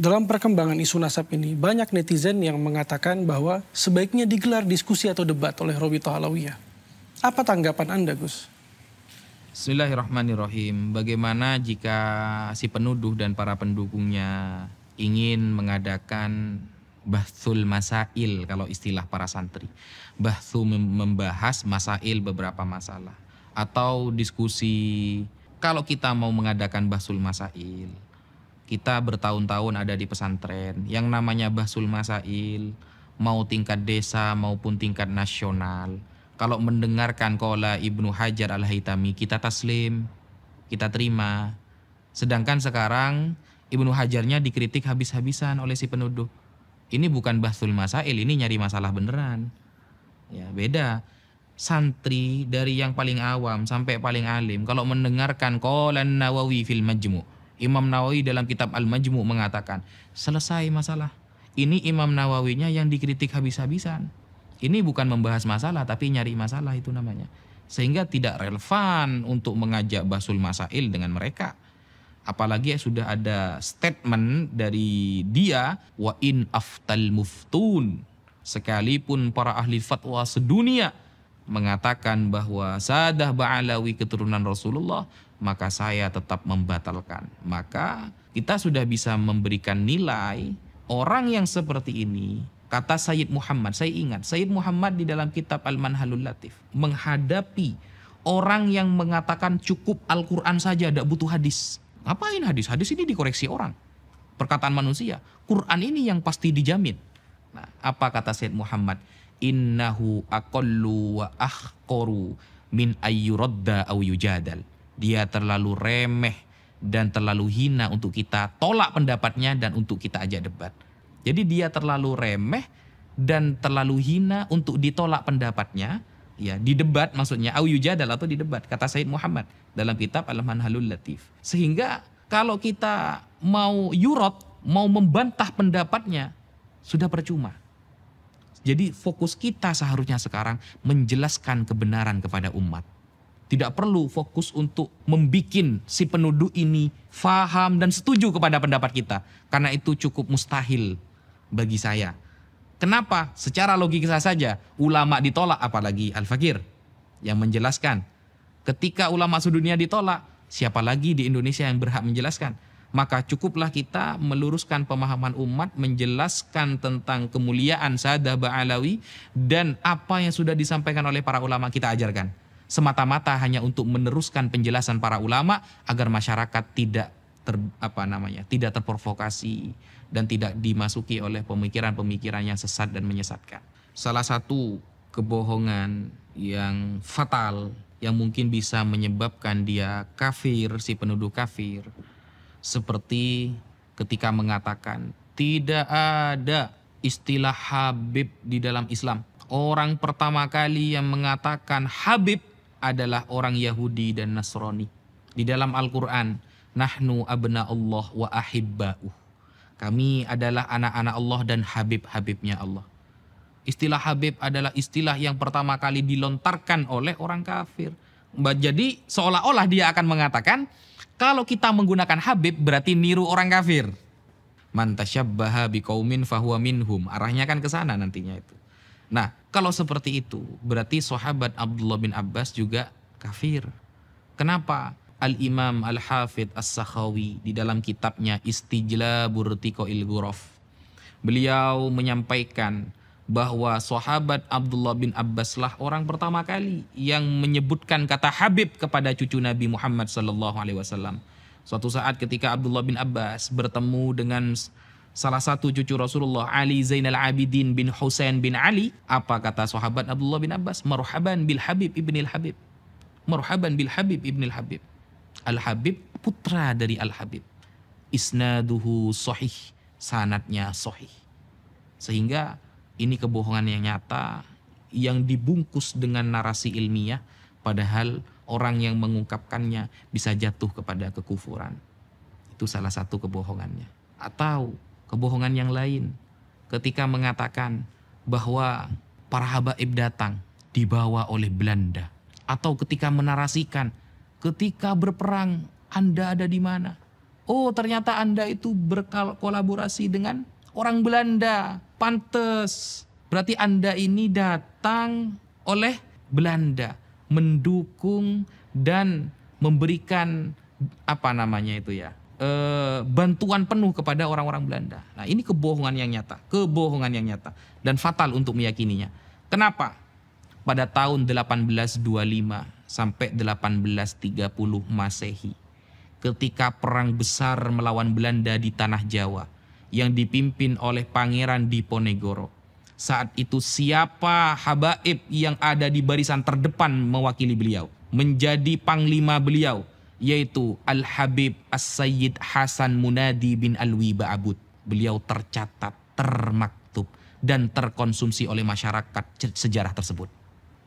Dalam perkembangan isu nasab ini, banyak netizen yang mengatakan bahwa sebaiknya digelar diskusi atau debat oleh Robitoh Alawiyah. Apa tanggapan Anda, Gus? Bismillahirrahmanirrahim. Bagaimana jika si penuduh dan para pendukungnya ingin mengadakan bahthul masail, kalau istilah para santri. Bahthu membahas masail, beberapa masalah. Atau diskusi, kalau kita mau mengadakan bahthul masail, kita bertahun-tahun ada di pesantren, yang namanya bahthul masail, mau tingkat desa maupun tingkat nasional. Kalau mendengarkan qala Ibnu Hajar Al-Haytami, kita taslim, kita terima. Sedangkan sekarang Ibnu Hajarnya dikritik habis-habisan oleh si penuduh. Ini bukan bahthul masail, ini nyari masalah beneran. Ya, beda. Santri dari yang paling awam sampai paling alim, kalau mendengarkan qala Nawawi fil Majmu', Imam Nawawi dalam kitab Al-Majmu' mengatakan, selesai masalah. Ini Imam Nawawinya yang dikritik habis-habisan. Ini bukan membahas masalah, tapi nyari masalah itu namanya. Sehingga tidak relevan untuk mengajak bahthul masail dengan mereka. Apalagi sudah ada statement dari dia, wa in aftal muftun. Sekalipun para ahli fatwa sedunia mengatakan bahwa Sadah Ba'alawi keturunan Rasulullah, maka saya tetap membatalkan. Maka kita sudah bisa memberikan nilai orang yang seperti ini. Kata Sayyid Muhammad, saya ingat Sayyid Muhammad di dalam kitab Al-Manhalul Latif menghadapi orang yang mengatakan cukup Al-Quran saja, tidak butuh hadis. Ngapain hadis? Hadis ini dikoreksi orang, perkataan manusia. Quran ini yang pasti dijamin. Nah, apa kata Sayyid Muhammad? Innahu aqallu wa akhqaru min ayyuradda aw yujadal. Dia terlalu remeh dan terlalu hina untuk kita tolak pendapatnya dan untuk kita ajak debat. Jadi dia terlalu remeh dan terlalu hina untuk ditolak pendapatnya, ya, di debat maksudnya, au yujadal atau di debat, kata Sayyid Muhammad dalam kitab Al-Manhalul Latif. Sehingga kalau kita mau yurot, mau membantah pendapatnya, sudah percuma. Jadi fokus kita seharusnya sekarang menjelaskan kebenaran kepada umat. Tidak perlu fokus untuk membikin si penuduh ini faham dan setuju kepada pendapat kita. Karena itu cukup mustahil bagi saya. Kenapa? Secara logika saja, ulama ditolak, apalagi Al-Fakir yang menjelaskan. Ketika ulama sedunia ditolak, siapa lagi di Indonesia yang berhak menjelaskan? Maka cukuplah kita meluruskan pemahaman umat, menjelaskan tentang kemuliaan Sadah Ba'alawi dan apa yang sudah disampaikan oleh para ulama kita ajarkan. Semata-mata hanya untuk meneruskan penjelasan para ulama agar masyarakat tidak tidak terprovokasi dan tidak dimasuki oleh pemikiran-pemikiran yang sesat dan menyesatkan. Salah satu kebohongan yang fatal yang mungkin bisa menyebabkan dia kafir, si penuduh kafir, seperti ketika mengatakan tidak ada istilah Habib di dalam Islam. Orang pertama kali yang mengatakan Habib adalah orang Yahudi dan Nasrani. Di dalam Al-Quran, nahnu abna Allah wa ahibba'uh. Kami adalah anak-anak Allah dan habib-habibnya Allah. Istilah Habib adalah istilah yang pertama kali dilontarkan oleh orang kafir. Jadi seolah-olah dia akan mengatakan, kalau kita menggunakan Habib berarti niru orang kafir. Man tasyabbaha biqaumin fahuwa minhum. Arahnya kan ke sana nantinya itu. Nah, kalau seperti itu, berarti sahabat Abdullah bin Abbas juga kafir. Kenapa? Al-Imam Al-Hafidh As-Sakhawi di dalam kitabnya Istijlabur Tiqail Ghuraf, beliau menyampaikan bahwa sahabat Abdullah bin Abbas lah orang pertama kali yang menyebutkan kata Habib kepada cucu Nabi Muhammad SAW. Suatu saat ketika Abdullah bin Abbas bertemu dengan salah satu cucu Rasulullah, Ali Zainal Abidin bin Husain bin Ali, apa kata sahabat Abdullah bin Abbas? Marhaban bil Habib ibnil Habib. Marhaban bil Habib ibnil Habib. Al-Habib putra dari Al-Habib. Isnaduhu sahih, sanadnya sahih. Sehingga ini kebohongan yang nyata yang dibungkus dengan narasi ilmiah, padahal orang yang mengungkapkannya bisa jatuh kepada kekufuran. Itu salah satu kebohongannya. Atau kebohongan yang lain, ketika mengatakan bahwa para habaib datang dibawa oleh Belanda, atau ketika menarasikan ketika berperang Anda ada di mana? Oh ternyata Anda itu berkolaborasi dengan orang Belanda. Pantes. Berarti Anda ini datang oleh Belanda. Mendukung dan memberikan bantuan penuh kepada orang-orang Belanda. Nah ini kebohongan yang nyata dan fatal untuk meyakininya. Kenapa? Pada tahun 1825 sampai 1830 Masehi, ketika perang besar melawan Belanda di tanah Jawa yang dipimpin oleh Pangeran Diponegoro, saat itu siapa habaib yang ada di barisan terdepan mewakili beliau, menjadi panglima beliau, yaitu Al-Habib As-Sayyid Hasan Munadi bin Alwi Ba'abud. Beliau tercatat, termaktub, dan terkonsumsi oleh masyarakat sejarah tersebut.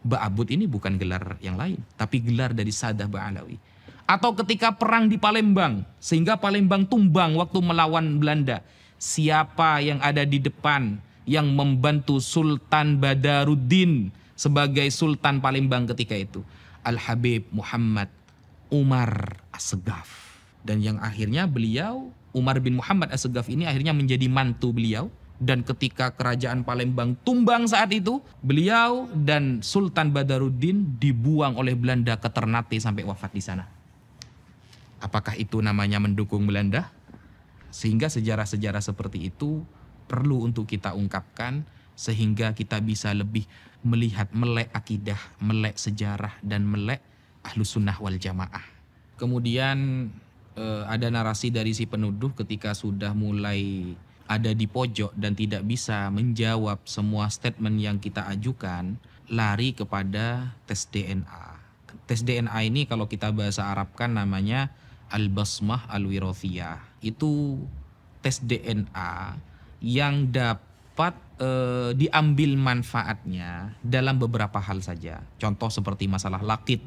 Ba'abud ini bukan gelar yang lain, tapi gelar dari Sadah Ba'alawi. Atau ketika perang di Palembang, sehingga Palembang tumbang waktu melawan Belanda, siapa yang ada di depan yang membantu Sultan Badaruddin sebagai Sultan Palembang ketika itu? Al-Habib Muhammad Umar Assegaf. Dan yang akhirnya beliau, Umar bin Muhammad Assegaf ini akhirnya menjadi mantu beliau. Dan ketika kerajaan Palembang tumbang saat itu, beliau dan Sultan Badaruddin dibuang oleh Belanda ke Ternate sampai wafat di sana. Apakah itu namanya mendukung Belanda? Sehingga sejarah-sejarah seperti itu perlu untuk kita ungkapkan, sehingga kita bisa lebih melihat, melek akidah, melek sejarah, dan melek Ahlus Sunnah wal Jamaah. Kemudian ada narasi dari si penuduh ketika sudah mulai ada di pojok dan tidak bisa menjawab semua statement yang kita ajukan, lari kepada tes DNA. Tes DNA ini kalau kita bahasa Arabkan namanya Al-Basmah Al-Wirathiyah. Itu tes DNA yang dapat diambil manfaatnya dalam beberapa hal saja. Contoh seperti masalah lakit,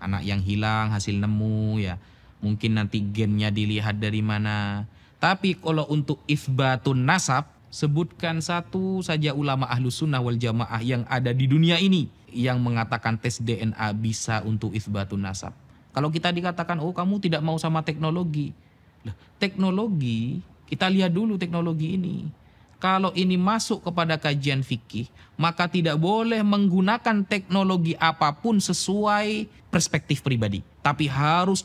anak yang hilang hasil nemu ya, mungkin nanti gennya dilihat dari mana. Tapi kalau untuk itsbatun nasab, sebutkan satu saja ulama Ahlus Sunnah wal Jamaah yang ada di dunia ini yang mengatakan tes DNA bisa untuk itsbatun nasab. Kalau kita dikatakan, oh kamu tidak mau sama teknologi. Teknologi, kita lihat dulu teknologi ini. Kalau ini masuk kepada kajian fikih, maka tidak boleh menggunakan teknologi apapun sesuai perspektif pribadi. Tapi harus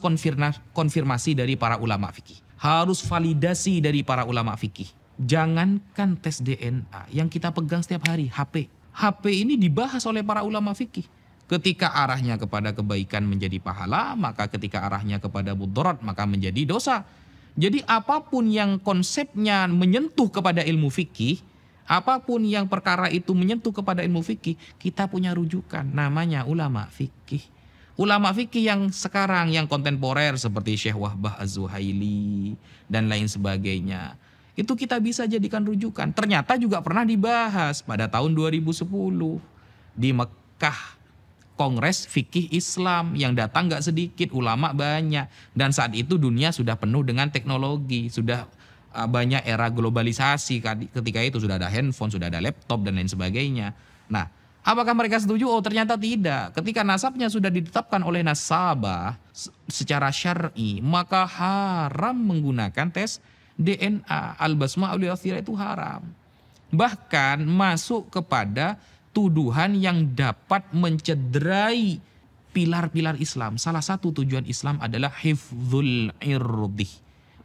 konfirmasi dari para ulama fikih. Harus validasi dari para ulama fikih. Jangankan tes DNA yang kita pegang setiap hari, HP. HP ini dibahas oleh para ulama fikih. Ketika arahnya kepada kebaikan menjadi pahala, maka ketika arahnya kepada mudarat maka menjadi dosa. Jadi apapun yang konsepnya menyentuh kepada ilmu fikih, apapun yang perkara itu menyentuh kepada ilmu fikih, kita punya rujukan, namanya ulama fikih. Ulama fikih yang sekarang, yang kontemporer seperti Syekh Wahbah Az-Zuhaili dan lain sebagainya, itu kita bisa jadikan rujukan. Ternyata juga pernah dibahas pada tahun 2010 di Mekah. Kongres Fikih Islam yang datang gak sedikit, ulama banyak. Dan saat itu dunia sudah penuh dengan teknologi, sudah banyak era globalisasi. Ketika itu sudah ada handphone, sudah ada laptop dan lain sebagainya. Nah, apakah mereka setuju? Oh ternyata tidak. Ketika nasabnya sudah ditetapkan oleh nasabah secara syar'i, maka haram menggunakan tes DNA. Al-Basmah Al-Wirathiyah itu haram. Bahkan masuk kepada tuduhan yang dapat mencederai pilar-pilar Islam. Salah satu tujuan Islam adalah hifdzul irdi,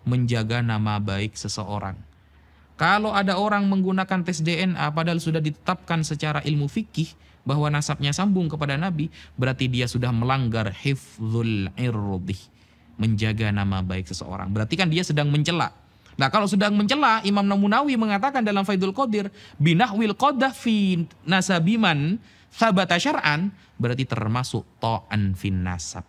menjaga nama baik seseorang. Kalau ada orang menggunakan tes DNA padahal sudah ditetapkan secara ilmu fikih bahwa nasabnya sambung kepada Nabi, berarti dia sudah melanggar hifdzul irdi, menjaga nama baik seseorang. Berarti kan dia sedang mencela. Nah kalau sedang mencela, Imam Namunawi mengatakan dalam Faidul Qadir, binahwil qadah fi nasabiman thabata syar'an, berarti termasuk ta'an fin nasab.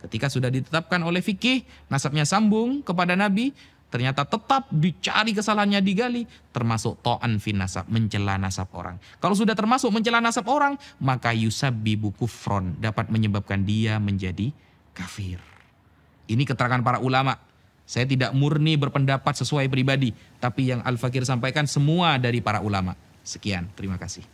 Ketika sudah ditetapkan oleh fikih, nasabnya sambung kepada Nabi, ternyata tetap dicari kesalahannya digali, termasuk ta'an fin nasab, mencela nasab orang. Kalau sudah termasuk mencela nasab orang, maka yusabbibu kufron, dapat menyebabkan dia menjadi kafir. Ini keterangan para ulama. Saya tidak murni berpendapat sesuai pribadi, tapi yang Al-Fakir sampaikan semua dari para ulama. Sekian, terima kasih.